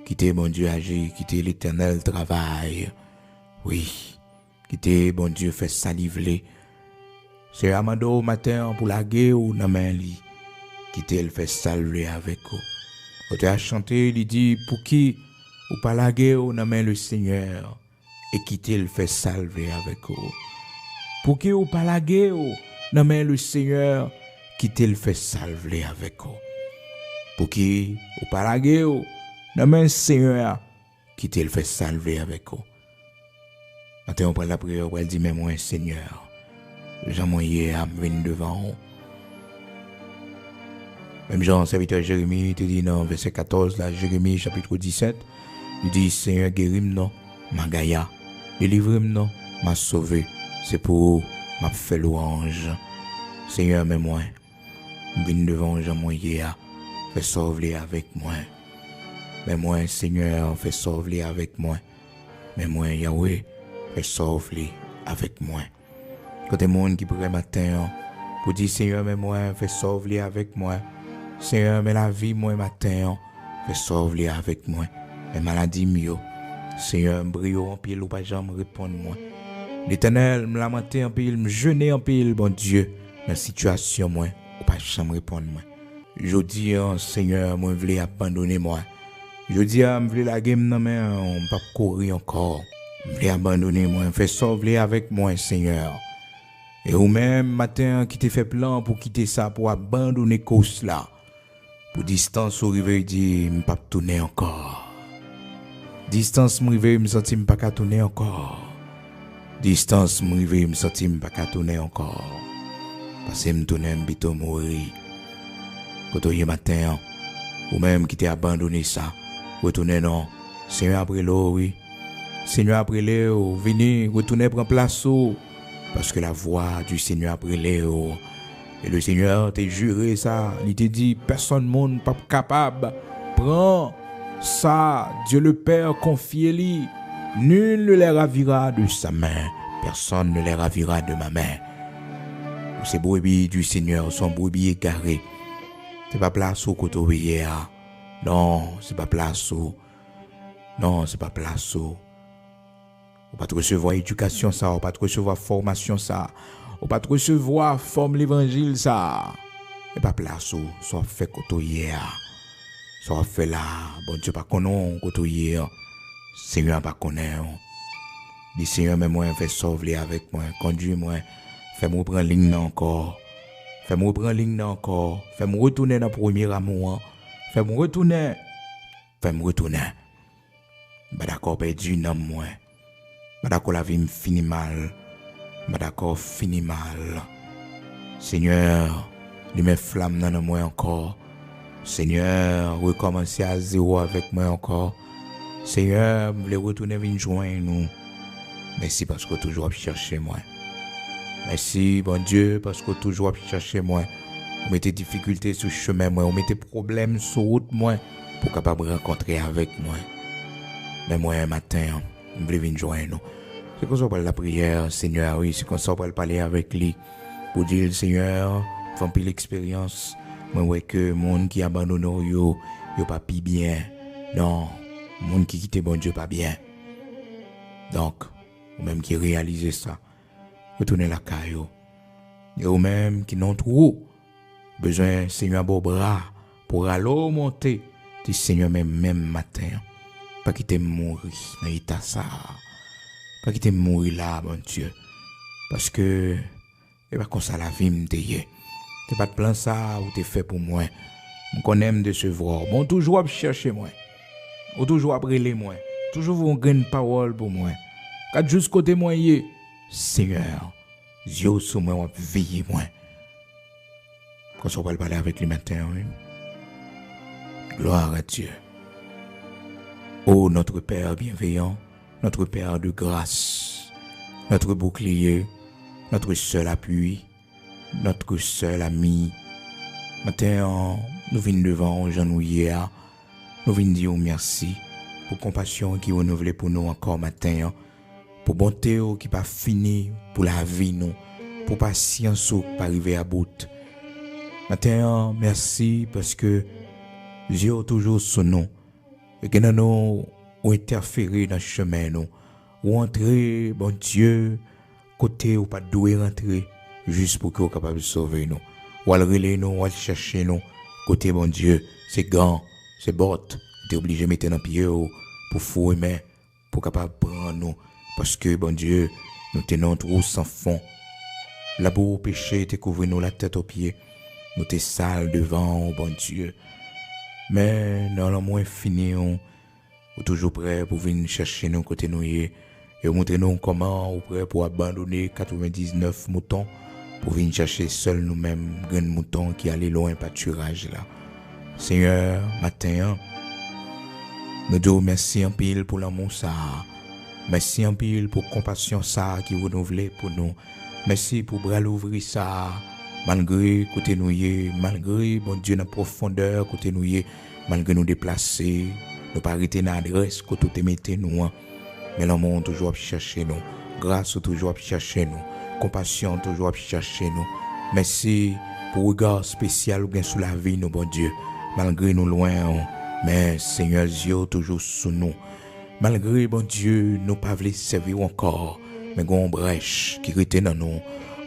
Quittez bon Dieu agir, quittez l'Éternel travail. Oui, quittez bon Dieu fait saliver. C'est Amado au matin pour la guerre ou dans main li. Quittez le fait saluer avec vous. Vous avez chanté, il dit pour qui ou pas la guerre ou dans main le Seigneur et quittez le fait salver avec vous. Pour qui ou pas la guerre ou dans main le Seigneur quittez le fait salver avec vous. Pour qui ou pas la guerre ou dans main le Seigneur quittez le fait salver avec vous. Maintenant on prend la prière, on dit mais moi Seigneur, j'aimerais à me venir devant vous. Même Jean, serviteur Jérémie, te dit dans verset 14, là, Jérémie chapitre 17, il dit Seigneur guéris-moi non, ma gaïa, délivre-moi non, m'a sauvé, c'est pour m'a fait louange. Seigneur, mais moi, je viens devant j'aimerais à fais sauver avec moi. Mais moi, Seigneur, fais sauver avec moi. Mais moi, Yahweh, fais sauver avec moi. Quand les gens qui pourraient matin, pour dire Seigneur, mais moi, fais sauver avec moi. Seigneur, mais la vie, moi, matin, fais sauver avec moi. Mais maladie, mieux. Seigneur, brio en pile, ou pas jamais répondre moi. L'Éternel, me lamenter en pile, me jeûner en pile, bon Dieu, dans la situation, moi, ou pas jamais répondre moi. Je dis, Seigneur, moi, je voulais abandonner moi. Je dis, je voulais la game, non, mais on ne peut pas courir encore. Je voulais abandonner moi, fais sauver avec moi, Seigneur. Et ou même, matin, qui te fait plan pour quitter ça, pour abandonner cause là. Pour distance, au rive, dit, je ne peux pas tourner encore. Distance, je me sens pas qu'à tourner encore. Distance, je me sens pas qu'à tourner encore. Parce que je me tourne un bito mourir. Quand on y est matin, ou même qui t'a abandonné ça, retourner non. Seigneur après l'eau, oui. Seigneur après l'eau, venez, retournez prendre place. Parce que la voix du Seigneur après l'eau. Et le Seigneur t'a juré ça. Il t'a dit, personne monde pas capable. Prends ça, Dieu le Père, confie-lui. Nul ne les ravira de sa main. Personne ne les ravira de ma main. Ces brebis du Seigneur sont brebis égarés. C'est pas place au côté hier. Non, c'est pas place au. Non, c'est pas place au. On va pas recevoir éducation ça, on va pas recevoir formation ça. On va pas recevoir forme l'évangile ça. Et pas place au, soit fait côté hier. Soit fait là, bon Dieu pas connaît côté hier. Seigneur pas connaît. Dis Seigneur mais moi fais sauver avec moi, conduis-moi, fais-moi prendre ligne encore. Fais-moi prendre ligne encore. Fais-moi retourner dans le premier amour. Fais-moi retourner. Fais-moi retourner. Bah d'accord, perdu dans moi. Bah d'accord, la vie me finit mal. Bah d'accord, finit mal. Seigneur, lui met flamme dans moi encore. Seigneur, recommencer à zéro avec moi encore. Seigneur, je voulais retourner venir joindre nous. Merci parce que toujours chercher moi. Merci, bon Dieu, parce que toujours chercher moi. On mettait difficultés sur le chemin, moi. On mettait problèmes sur route, moi, pour capable rencontrer avec moi. Mais moi, un matin, je voulais venir joindre nous. C'est comme ça pour la prière, Seigneur, oui. C'est comme ça pour parler avec lui. Pour dire, Seigneur, font plus l'expérience. Moi, ouais, que le monde qui abandonne, yo pas pi bien. Non, le monde qui quitte bon Dieu pas bien. Donc, ou même qui réalise ça. Retourner la caillou. Et ou même qui n'ont trop besoin, Seigneur, beau bras pour aller monter. Dis Seigneur, même matin, pas quitter mourir dans l'état ça. Pas quitter mourir là, bon Dieu. Parce que, c'est pas comme ça la vie me dit. C'est pas de plan ça ou t'es fait pour moi. Je connais me décevoir. Bon, toujours à chercher moi. Ou toujours à brûler moi. Toujours vous une parole pour moi. Quand juste côté moi, Seigneur, Dieu sur moi, veillez moi. Quand on va parler avec lui matin, oui. Gloire à Dieu. Ô notre Père bienveillant, notre Père de grâce, notre bouclier, notre seul appui, notre seul ami. Matin, nous venons devant genouiller, nous venons dire merci pour compassion qui renouvelée pour nous encore matin, pour bonté qui pas fini pour la vie nous, pour patience qui pas arriver à bout. Matin, merci parce que Dieu est toujours sur nous et que nous ou interféré dans le chemin nous, ou entrer, bon Dieu, côté ou pas doué rentrer juste pour qu'on soit capable de sauver nous. Ou aller relayer nous, ou aller chercher nous. Côté bon Dieu, c'est gants, c'est bottes. Tu es obligé de mettre dans pied pour fouiller mais pour capable prendre nous. Parce que bon Dieu, nous tenons trop sans fond. La boue au péché te couvre nous la tête aux pieds. Nous t'es sale devant, bon Dieu. Mais dans le moins fini, on est toujours prêt pour venir chercher nous côté nous et montrer nous comment on est prêt pour abandonner 99 moutons pour venir chercher seul nous-mêmes, grands moutons qui allaient loin pâturage là. Seigneur, matin, nous disons merci en pile pour l'amour ça. Merci en pile pour compassion ça qui renouvelée pour nous. Merci pour bras l'ouvrir ça. Malgré côté nous malgré bon Dieu dans profondeur côté nous malgré nous déplacer, nous pas arrêter dans adresse côté te mettez nous. Mais l'amour toujours chercher nous. Grâce toujours chercher nous. Compassion toujours chercher nous. Merci pour le regard spécial ou bien sous la vie nous bon Dieu. Malgré nous loin, mais Seigneur Dieu toujours sous nous. Malgré bon Dieu, nous pas voulu servir encore, mais gon brèche qui était dans nous.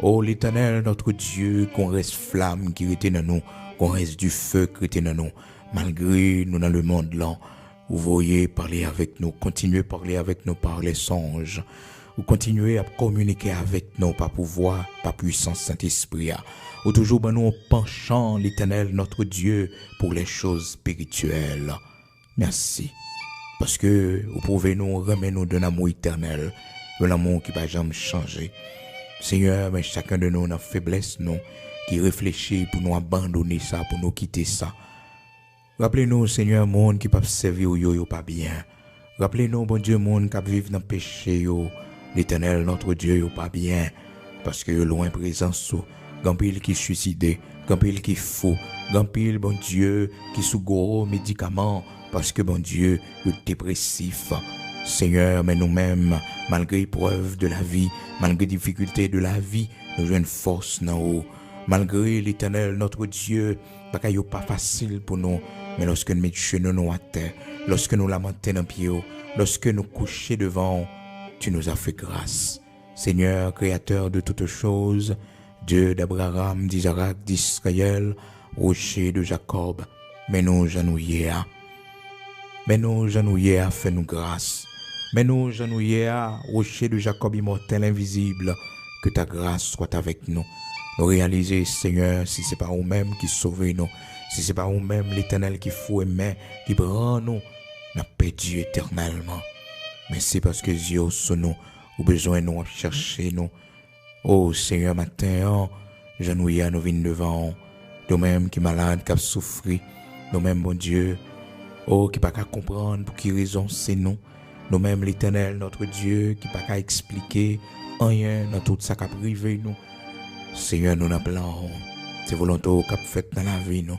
Oh l'Éternel notre Dieu, qu'on reste flamme qui était dans nous, qu'on reste du feu qui était dans nous. Malgré nous dans le monde là, vous voyez parler avec nous, continuez à parler avec nous par les songes. Vous continuez à communiquer avec nous par pouvoir, par puissance Saint-Esprit. Ou toujours ben nous penchant l'Éternel notre Dieu pour les choses spirituelles. Merci. Parce que vous pouvez nous remettre nous d'un amour éternel, un amour qui ne va jamais changer. Seigneur, mais chacun de nous a faiblesse, nous, qui réfléchit pour nous abandonner ça, pour nous quitter ça. Rappelez-nous, Seigneur, monde qui peut servir au yo pas bien. Rappelez-nous, bon Dieu, monde qui vit dans le péché, yo. L'Éternel, notre Dieu, yo pas bien. Parce que loin présence, Gampil qui suicidé, Gampil qui fou, Gampil, bon Dieu, qui sous gros médicaments. Parce que, bon Dieu, yo dépressif. Seigneur, mais nous-mêmes, malgré l'épreuve de la vie, malgré les difficultés de la vie, nous avons une force dans haut. Malgré l'Éternel, notre Dieu, parce qu'il n'est pas facile pour nous, mais lorsque nous mettons nous à terre, lorsque nous lamentons dans pied, lorsque nous couchons devant, tu nous as fait grâce. Seigneur, Créateur de toutes choses, Dieu d'Abraham, d'Isaac, d'Israël, rocher de Jacob, mais nous genouillés à. Mais nous genouillés à, fais-nous grâce. Mais nous genouillés à, rocher de Jacob immortel invisible, que ta grâce soit avec nous. Nous réaliser, Seigneur, si c'est pas nous-mêmes qui sauvons nous, si c'est pas nous-mêmes l'Éternel qui fouet mais qui prend nous, n'a perdu éternellement. Mais c'est parce que Dieu sur nous, ou besoin nous à chercher nous. Oh Seigneur, matin, genouillés nous venons devant, nous-mêmes qui malades, qui souffrent, nous-mêmes, bon Dieu, oh, qui pas qu'à comprendre pour qui raison c'est nous. Nous-mêmes l'Éternel, notre Dieu, qui pas qu'à expliquer rien dans tout ça qui a privé nous. Seigneur, nous n'appelons, c'est volonté qu'a fait dans la vie nous.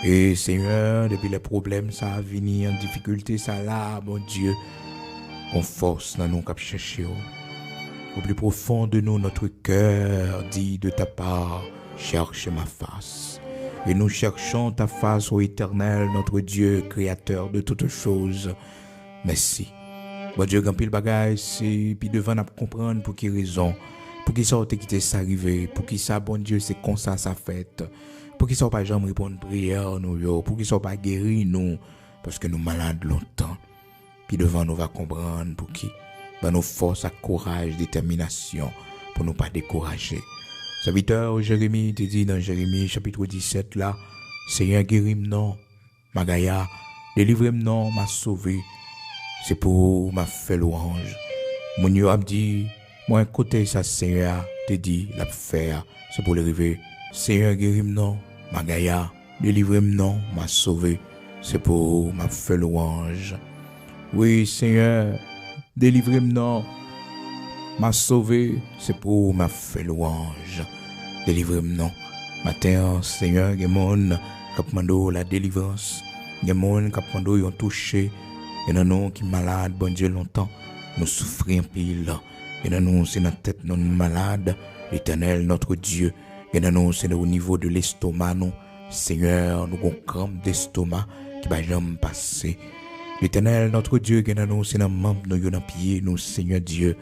Et Seigneur, depuis les problèmes, ça a venu en difficulté, ça là, mon Dieu, on force dans nous qu'a chercher. Au plus profond de nous, notre cœur dit de ta part, cherche ma face. Et nous cherchons ta face, ô Éternel, notre Dieu, créateur de toutes choses. Merci. Bon Dieu, quand pile bagaille, c'est puis devant nous comprendre pour qui raison. Pour qui ça a quitté ça arrivé, pour qui ça, bon Dieu, c'est comme ça fait. Pour qui ça pas jamais répondre prière nous, pour qui ça pas guéri nous, parce que nous malades longtemps. Puis devant nous va comprendre pour qui, ben nos forces, courage, détermination, pour nous pas décourager. Serviteur Jérémie te dit dans Jérémie chapitre 17 là, Seigneur guéris-moi non, Magaya, délivre-moi non, m'a sauvé. C'est pour m'a fait louange. Mon Dieu a dit, moi côté ça Seigneur te dit la faire, c'est pour l'arriver. Seigneur guéris-moi non, Magaya, délivre-moi non, m'a sauvé. c'est pour m'a fait louange. Oui, Seigneur, délivrez-moi, m'a sauvé, c'est pour m'a fait louange. Délivrez-moi. Matin, Seigneur, il y a monde qui a demandé la délivrance. Il y a monde qui a demandé yon touché. Il y a nous qui malade, bon Dieu, longtemps. Nous souffrons en pile. Il y a nous, c'est notre tête, non malade. L'Éternel, notre Dieu. Il y a nous, c'est au niveau de l'estomac, nous. Seigneur, nous avons crampe d'estomac qui va jamais passer. L'Éternel, notre Dieu, il y a nous, c'est dans membre, nous, dans pied, nous, Seigneur Dieu.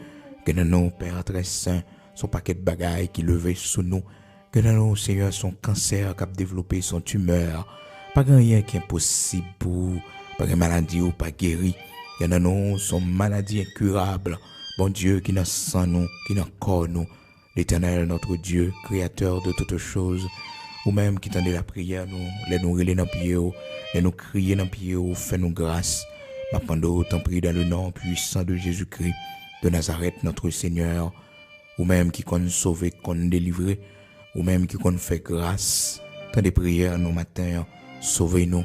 Il y a nous, Père très saint, son paquet de bagailles qui levait sous nous. Que dans nous, Seigneur, son cancer qui a développé, son tumeur, pas rien qui est impossible pour, pas de maladie ou pas guéri. Que dans nous, son maladie incurable, bon Dieu, qui n'a sans nous, qui n'a corps nous. L'Éternel, notre Dieu, créateur de toutes choses, ou même qui tendait la prière, nous relais dans pied, les nous crier dans pied, fais-nous grâce. M'appendons, t'en prie dans le nom puissant de Jésus-Christ, de Nazareth, notre Seigneur, ou même qui qu'on sauver, qu'on délivrer, ou même qui qu'on fait grâce, tant de prières nos matins, sauvez-nous,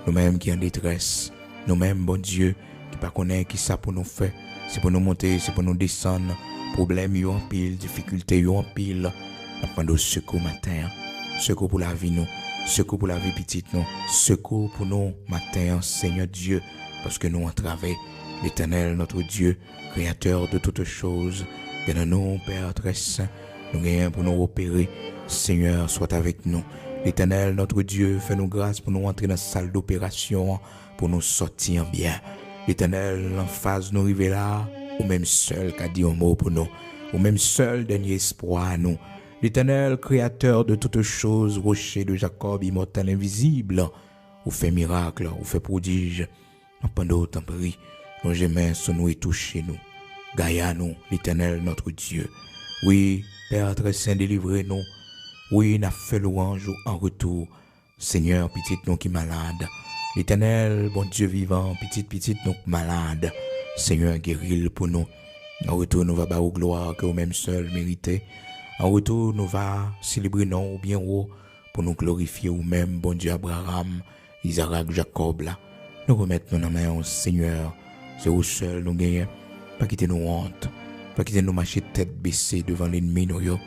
nous-mêmes qui en détresse, nous-mêmes, bon Dieu, qui pas connaît qui ça pour nous faire, c'est pour nous monter, c'est pour nous descendre, problèmes y en pile, difficultés y en pile, nous secours matin, secours pour la vie nous, secours pour la vie petite nous, secours pour nous matin, Seigneur Dieu, parce que nous en travers l'Éternel, notre Dieu, créateur de toutes choses, que nous, Père très saint, nous gagnons pour nous opérer. Seigneur, sois avec nous. L'Éternel, notre Dieu, fais-nous grâce pour nous entrer dans la salle d'opération, pour nous sortir bien. L'Éternel, en face, nous arriver là, ou même seul qui a dit un mot pour nous, ou même seul dernier espoir à nous. L'Éternel, créateur de toutes choses, rocher de Jacob, immortel, invisible, ou fait miracle, ou fait prodige. Pendant autant prie, nos mains sur nous et touchez nous. Gaïa nous, l'Éternel, notre Dieu. Oui, Père très saint, délivrez-nous. Oui, n'a fait louange en retour. Seigneur, petite nous qui malade. L'Éternel, bon Dieu vivant, petite nous malade. Seigneur, guéris-le pour nous. En retour, nous va bas aux gloires que vous-même seul méritez. En retour, nous va célébrer non ou bien haut pour nous glorifier vous-même, bon Dieu Abraham, Isaac, Jacob là. Nous remettons nos mains au Seigneur. C'est vous seul nous gagnons. Pas quitter nos honte. Pas quitter nous marcher tête baissée devant l'ennemi nous yo.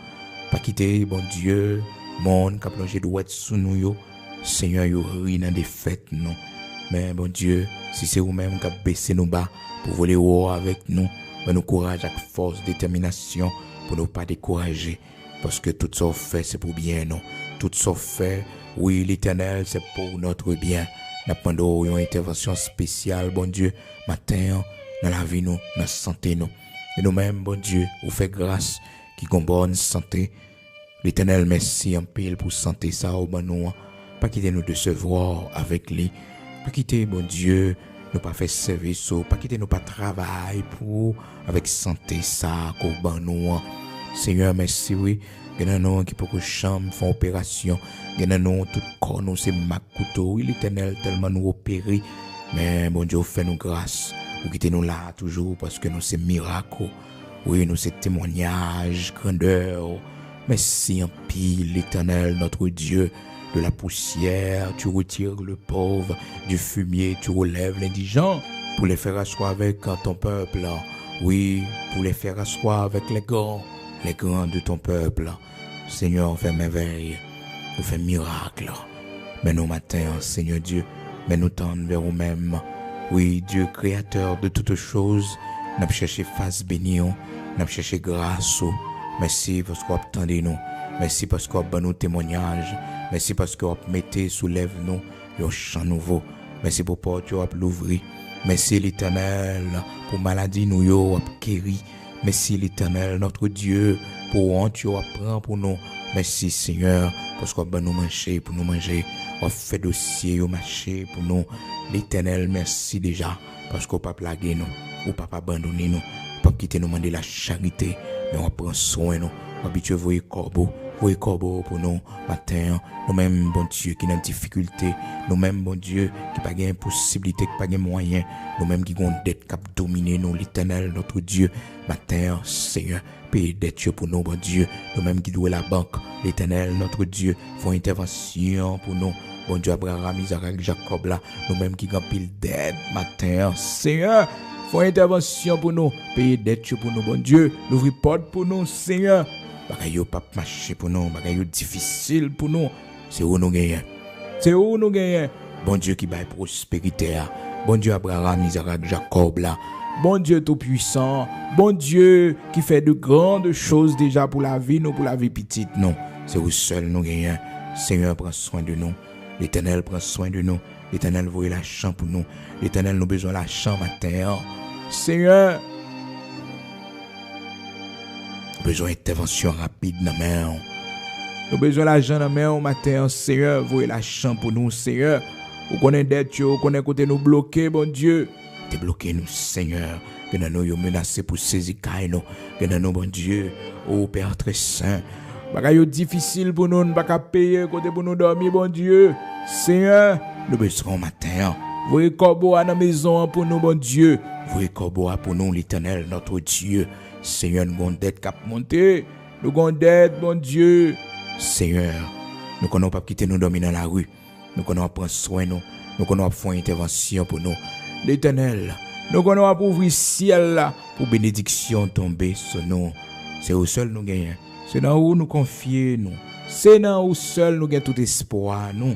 Pas quitter, bon Dieu, monde qui a plongé de ouette sous nous yo. Seigneur, yo ri dans des fêtes non. Mais bon Dieu, si c'est vous-même qui a baissé nos bas pour voler haut avec nous, ben nous courage avec force, détermination pour ne pas décourager. Parce que tout ça fait, c'est pour bien non. Tout ça fait, oui, l'Éternel, c'est pour notre bien. Nous avons une intervention spéciale, bon Dieu, matin, dans la vie, nous, dans la santé, nous. Et nous-mêmes, bon Dieu, vous fait grâce qui ont bonne santé. L'Éternel, merci en pile pour santé ça au bon nous. Pas quitter nous décevoir avec lui. Pas quitter, bon Dieu, nous pas faire service, pas quitter nous pas travail pour avec santé ça au bon nous. Seigneur, merci, oui. Il y a nous qui pour que chambre font opération. Il y a nous tout corps nous c'est ma couteau. Oui, l'Éternel tellement nous opérer. Mais bon Dieu, fais-nous grâce. Vous quittez nous là toujours parce que nous c'est miracle. Oui, nous c'est témoignage, grandeur. Merci en pile, l'Éternel, notre Dieu. De la poussière, tu retires le pauvre. Du fumier, tu relèves l'indigent. Pour les faire asseoir avec ton peuple. Oui, pour les faire asseoir avec les grands de ton peuple. Seigneur, fais merveille, fais miracle. Mais nos matins, Seigneur Dieu, mais nous tendons vers nous-mêmes. Oui, Dieu, créateur de toutes choses, nous cherché face bénie, nous cherché grâce. Merci parce qu'on attendez nous. Merci parce qu'on a nos témoignages. Merci parce qu'on mettez, soulève nous, un chant nouveau. Merci pour porte l'ouvrir. Merci l'Éternel pour maladie nous yo guéri. Merci l'Éternel, notre Dieu, pour honte tu apprends pour nous. Merci Seigneur, parce qu'on va nous manger pour nous manger. On fait dossier au marché pour nous. L'Éternel, merci déjà, parce qu'on ne peut pas plaguer nous, ou pas abandonner nous, pas quitter nous demander la charité, mais on prend soin nous. On habitue voyer corbeau pour nous matin. Nous-mêmes, bon Dieu, qui ont des difficultés. Nous-mêmes, bon Dieu, qui n'ont pas de possibilité, qui n'ont pas de moyens. Nous-mêmes, qui ont des dettes qui dominer nous, l'Éternel, notre Dieu. Matin, Seigneur, paye des dettes pour nous, bon Dieu. Nous-mêmes, qui douent la banque, l'Éternel, notre Dieu, font intervention pour nous. Bon Dieu, Abraham, Isaac, Jacob, là, nous-mêmes qui avons pile d'aide matin. Seigneur, fais intervention pour nous. Payer dette pour nous, bon Dieu. L'ouvrir porte pour nous, Seigneur. Bagaille pas marcher pour nous, bagaille difficile pour nous. C'est où nous gagnons. C'est où nous gagnons. Bon Dieu qui baille prospérité. Bon Dieu, Abraham, Isaac, Jacob, là. Bon Dieu tout-puissant. Bon Dieu qui fait de grandes choses déjà pour la vie, nous, pour la vie petite, non. C'est où seul nous gagnons. Seigneur, prends soin de nous. L'Éternel prend soin de nous. L'Éternel voit la chance pour nous. L'Éternel nous besoin de la chance matin. Seigneur, nous besoin d'intervention rapide dans la main. Nous besoin d'argent dans la main matin. Seigneur, voyez la chance pour nous, Seigneur. Vous connaissez d'être, vous connaissez côté nous bloquer, bon Dieu. T'es bloqué nous, Seigneur. Que nous sommes menacés pour saisir nous. Que nous, bon Dieu, ô Père très saint. Bagaille difficile pour nous, ne pas payer côté pour nous dormir, bon Dieu. Seigneur, nous besoin matin. Voyez corbeau à la maison pour nous, bon Dieu. Voyez corbeau pour nous, l'Éternel, notre Dieu. Seigneur, nous avons dette cap monter. Nous avons dette, bon Dieu. Seigneur, nous ne pas quitter nous dormir dans la rue. Nous connaissons prendre soin de nous. Nous connaissons faire une intervention pour nous. L'Éternel, nous connaissons ouvrir le ciel là pour bénédiction tomber sur nous. C'est au seul nous gagnons. C'est dans où nous confions nous. C'est dans où seul nous gagnons tout espoir nous.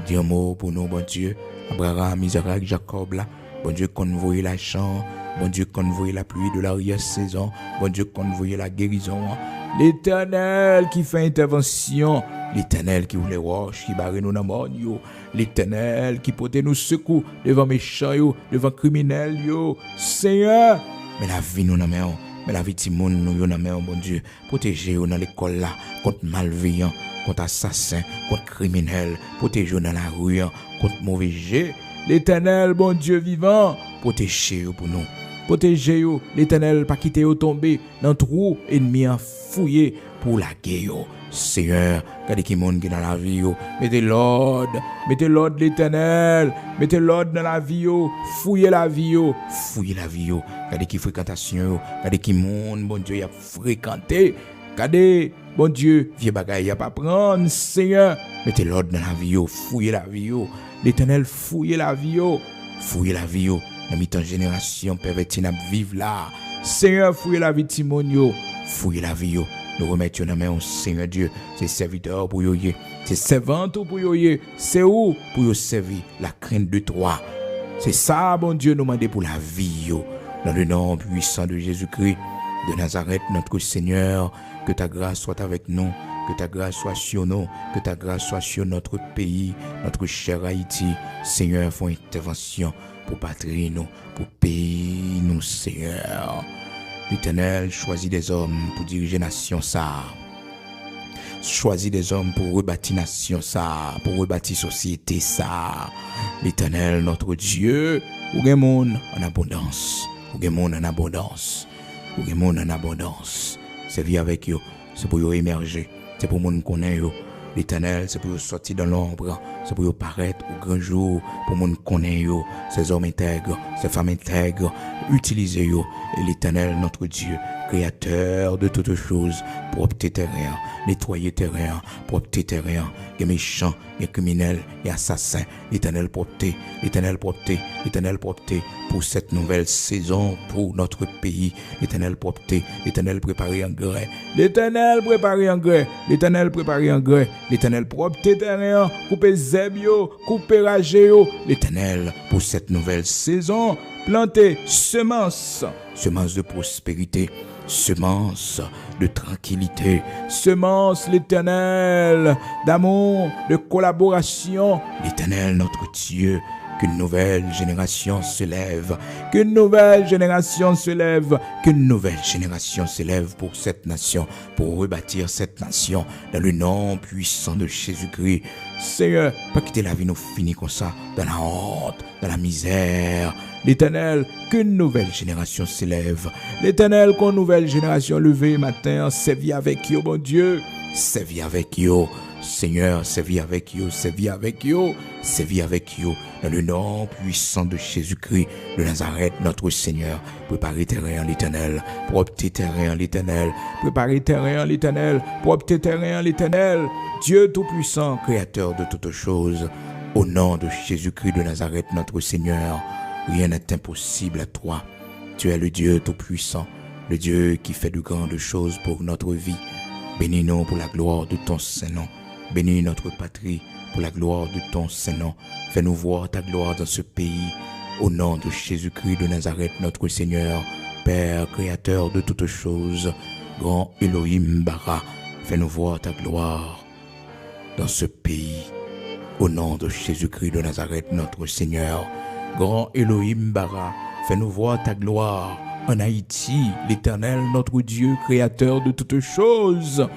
Dis un mot pour nous, bon Dieu. Abraham, Isaac, Jacob là. Bon Dieu, convoie la chance. Bon Dieu, convoie la pluie de l'arrière-saison. Bon Dieu, convoie la guérison. L'Éternel qui fait intervention. L'Éternel qui ouvre les roches, qui barre nous dans le monde. L'Éternel qui porte nous secours devant méchants, devant criminels. Seigneur, mais la vie nous dans la main. Mais la vie de monde nous dans la main, bon Dieu. Protégez-nous dans l'école là, contre malveillants, contre assassins, contre criminels. Protégez-nous dans la rue, contre mauvais jets. L'Éternel, bon Dieu vivant, protégez-nous pour nous. Protégez-nous, l'Éternel, pas quitter vous tomber dans le trou ennemi fouillé pour la guerre. Seigneur, regardez qui monde qui dans la vie, mettez l'ordre l'Éternel, mettez l'ordre dans la vie, fouillez la vie, regardez qui fréquentation, regardez qui monde, bon Dieu, y a fréquenté, regardez, bon Dieu, vieux bagaille, y a pas prendre, Seigneur, mettez l'ordre dans la vie, fouillez la vie, l'Éternel, fouillez la vie, dans mi-temps génération, pervertie n'a vivre là, Seigneur, fouillez la vie, Timonio, fouillez la vie, nous remettons dans la main, Seigneur Dieu, c'est serviteur pour vous, c'est servante pour vous, c'est où pour vous servir la crainte de toi. C'est ça, bon Dieu, nous demander pour la vie, dans le nom puissant de Jésus-Christ de Nazareth, notre Seigneur, que ta grâce soit avec nous, que ta grâce soit sur nous, que ta grâce soit sur notre pays, notre cher Haïti. Seigneur, fais une intervention pour patrie nous, pour pays nous, Seigneur. L'Éternel choisit des hommes pour diriger nation ça. Choisit des hommes pour rebâtir nation ça, pour rebâtir société ça. L'Éternel, notre Dieu, ou gen monde en abondance, ou gen monde en abondance, ou gen monde en abondance. C'est vie avec eux, c'est pour eux émerger, c'est pour monde connaître eux. L'Éternel, c'est pour eux sortir dans l'ombre, c'est pour eux paraître au grand jour, pour monde connaître eux, ces hommes intègres, ces femmes intègres, utilisez eux. Et l'Éternel, notre Dieu, créateur de toutes choses, propter terrain, nettoyer terrain, propter terrain, les méchants, les criminels, les assassins, l'Éternel propter, l'Éternel propter, l'Éternel propter pour cette nouvelle saison, pour notre pays, l'Éternel propter, l'Éternel préparer engrais, l'Éternel préparer engrais, l'Éternel préparer engrais, l'Éternel propter terrain, couper zébio, couper ragéo, l'Éternel pour cette nouvelle saison, planter semences de prospérité, semences de tranquillité, semences l'Éternel d'amour, de collaboration, l'Éternel notre Dieu. Qu'une nouvelle génération se lève, qu'une nouvelle génération se lève, qu'une nouvelle génération se lève pour cette nation, pour rebâtir cette nation dans le nom puissant de Jésus-Christ. Seigneur, pas quitter la vie nous finit comme ça, dans la honte, dans la misère. L'Éternel, qu'une nouvelle génération se lève. L'Éternel, qu'une nouvelle génération levée matin, sévit avec you, bon Dieu, sévit avec you. Seigneur, sévis avec eux, sévis avec eux, sévis avec eux, dans le nom puissant de Jésus-Christ de Nazareth, notre Seigneur. Préparez terrain en l'Éternel, pour opter terrain en l'Éternel, préparez terrain en l'Éternel, pour opter terrain en l'Éternel. Dieu Tout-Puissant, Créateur de toutes choses, au nom de Jésus-Christ de Nazareth, notre Seigneur, rien n'est impossible à toi. Tu es le Dieu Tout-Puissant, le Dieu qui fait de grandes choses pour notre vie. Bénis-nous pour la gloire de ton Saint-Nom. Bénis notre patrie pour la gloire de ton Saint-Nom. Fais-nous voir ta gloire dans ce pays. Au nom de Jésus-Christ de Nazareth, notre Seigneur, Père, Créateur de toutes choses, grand Elohim Bara, fais-nous voir ta gloire dans ce pays. Au nom de Jésus-Christ de Nazareth, notre Seigneur, grand Elohim Bara, fais-nous voir ta gloire en Haïti, l'Éternel, notre Dieu, Créateur de toutes choses.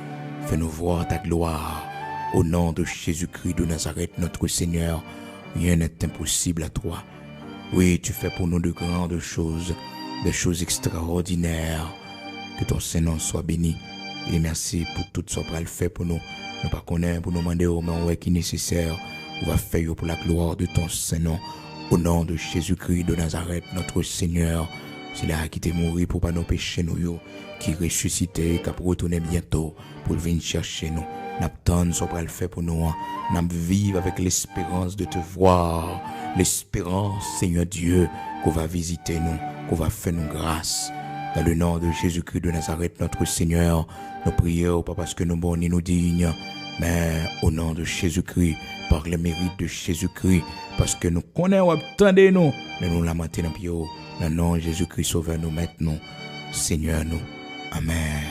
Fais-nous voir ta gloire. Au nom de Jésus-Christ de Nazareth, notre Seigneur, rien n'est impossible à toi. Oui, tu fais pour nous de grandes choses, des choses extraordinaires. Que ton Saint-Nom soit béni. Et merci pour tout ce que tu as fait pour nous. Nous pas connaître pour nous demander au moment qui est nécessaire. On va faire pour la gloire de ton Saint-Nom. Au nom de Jésus-Christ de Nazareth, notre Seigneur. C'est là qui t'est mort pour pas nos péchés, nous, qui ressuscité, qui a retourné bientôt pour venir chercher nous. N'attendons ce qu'il fait pour nous. Nous vivons avec l'espérance de te voir. L'espérance, Seigneur Dieu, qu'on va visiter nous, qu'on va faire nous grâce. Dans le nom de Jésus-Christ de Nazareth, notre Seigneur, nous prions pas parce que nous bons ni nous dignes, mais au nom de Jésus-Christ, par le mérite de Jésus-Christ, parce que nous connaissons, attendez nous, mais nous lamentons dans le dans le nom de Jésus-Christ, sauveur nous maintenant, Seigneur nous. Amen.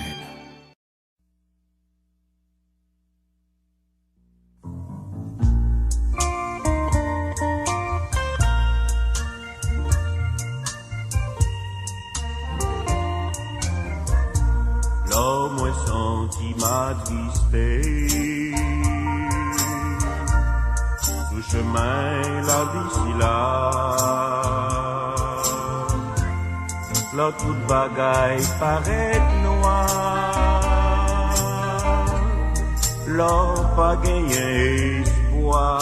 L'homme est senti m'attristé. Tout chemin, la vie si là. Là, toute bagaille paraît noire. Là, pas gagné espoir.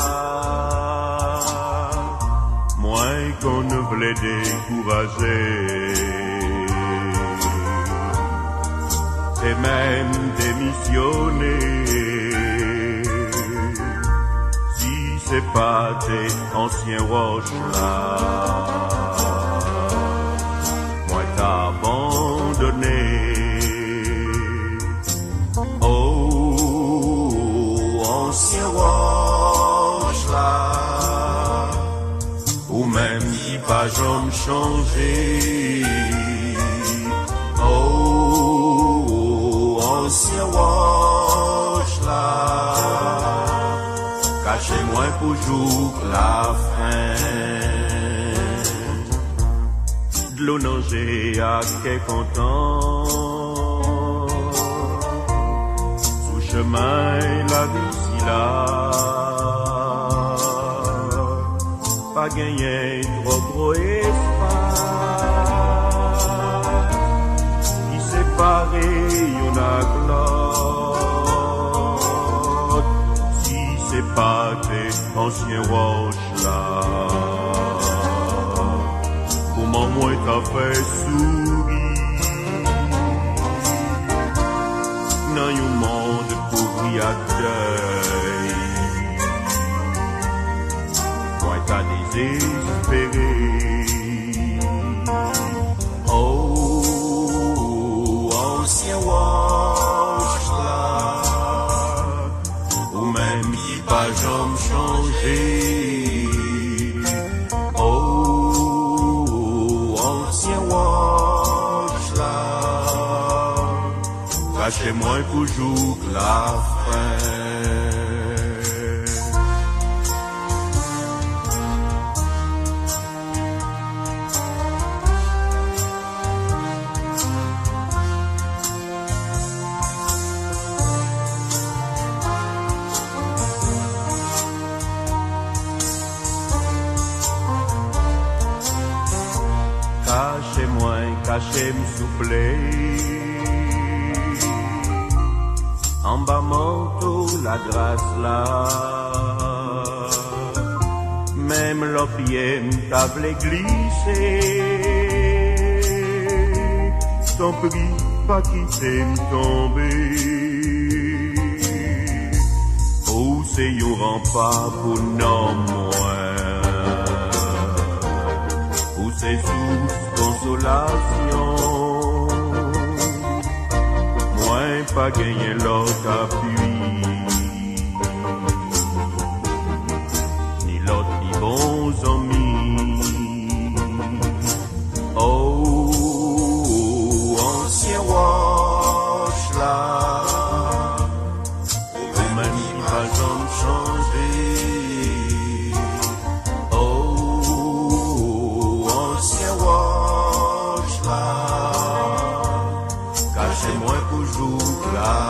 Moins qu'on ne voulait décourager. Et même démissionner. Si c'est pas tes anciens roches là, moi t'abandonné. Oh, anciens roches là, ou même si pas jamais changé. Ancien roche là, cachez-moi pour jour la fin. De l'eau nager à qu'est content. Sous chemin la vie si là, pas gagné trop gros espace. Qui séparé y'en a l'autre. Si c'est pas tes anciens roches là, comment moi t'as fait sourire dans un monde pourri à deuil. Moi t'as désespéré. Ancien roche là, ou même qui pas jamais changé. Oh, ancien roche là, cachez-moi pour jour la fin. Cachez-moi, cachez-moi souffler. en bas moto la grâce là. Même l'opier m't'avait glissé. T'en prie, pas quitter m'tomber. Oh, c'est yon rempart pour non moins. Où c'est sous consolation. Moins pas gagner l'autre appui. Ni l'autre ni bons amis. Oh, ancien roche là. Ou même qui pas jamais changé. Oh, ancien roche là. Cachez-moi pour jouer la